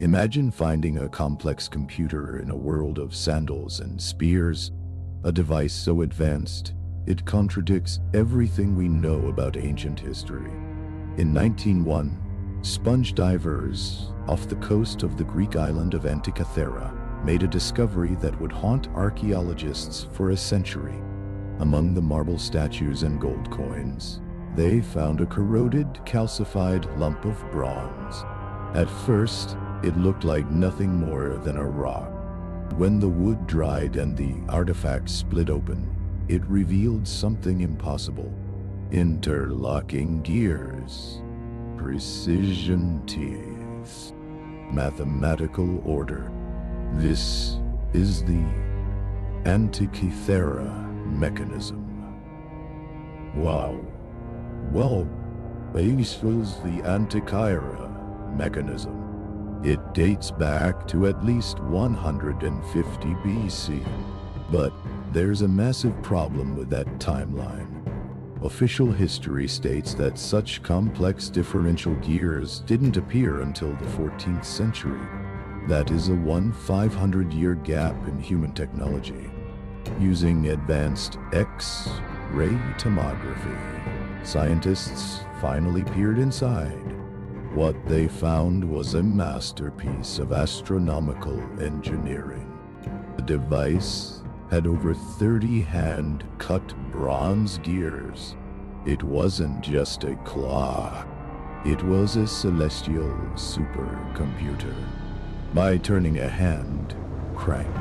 Imagine finding a complex computer in a world of sandals and spears, a device so advanced it contradicts everything we know about ancient history. In 1901, sponge divers off the coast of the Greek island of Antikythera made a discovery that would haunt archaeologists for a century. Among the marble statues and gold coins, they found a corroded, calcified lump of bronze. At first, it looked like nothing more than a rock. When the wood dried and the artifact split open, it revealed something impossible. Interlocking gears, precision teeth, mathematical order. This is the Antikythera Mechanism. Wow. Well, this was the Antikythera Mechanism. It dates back to at least 150 BC. But there's a massive problem with that timeline. Official history states that such complex differential gears didn't appear until the 14th century. That is a 500-year gap in human technology. Using advanced X-ray tomography, scientists finally peered inside. What they found was a masterpiece of astronomical engineering. The device had over 30 hand-cut bronze gears. It wasn't just a clock. It was a celestial supercomputer. By turning a hand crank,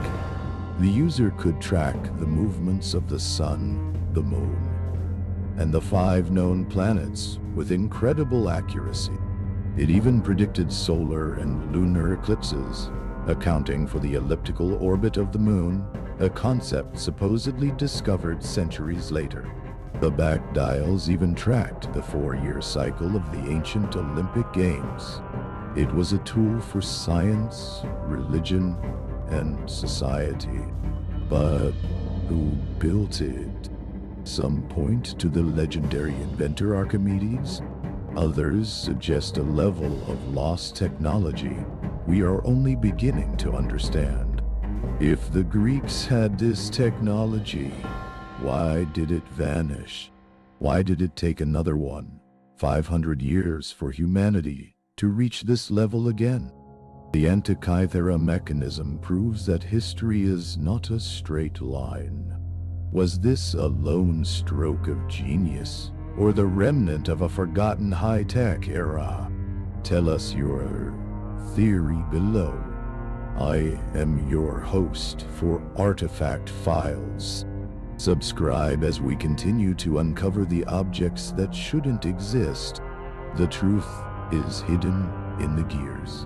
the user could track the movements of the sun, the moon, and the 5 known planets with incredible accuracy. It even predicted solar and lunar eclipses, accounting for the elliptical orbit of the moon, a concept supposedly discovered centuries later. The back dials even tracked the 4-year cycle of the ancient Olympic Games. It was a tool for science, religion, and society. But who built it? Some point to the legendary inventor Archimedes. Others suggest a level of lost technology we are only beginning to understand. If the Greeks had this technology, why did it vanish? Why did it take another 500 years for humanity to reach this level again? The Antikythera Mechanism proves that history is not a straight line. Was this a lone stroke of genius, or the remnant of a forgotten high-tech era? Tell us your theory below. I am your host for Artifact Files. Subscribe as we continue to uncover the objects that shouldn't exist. The truth is hidden in the gears.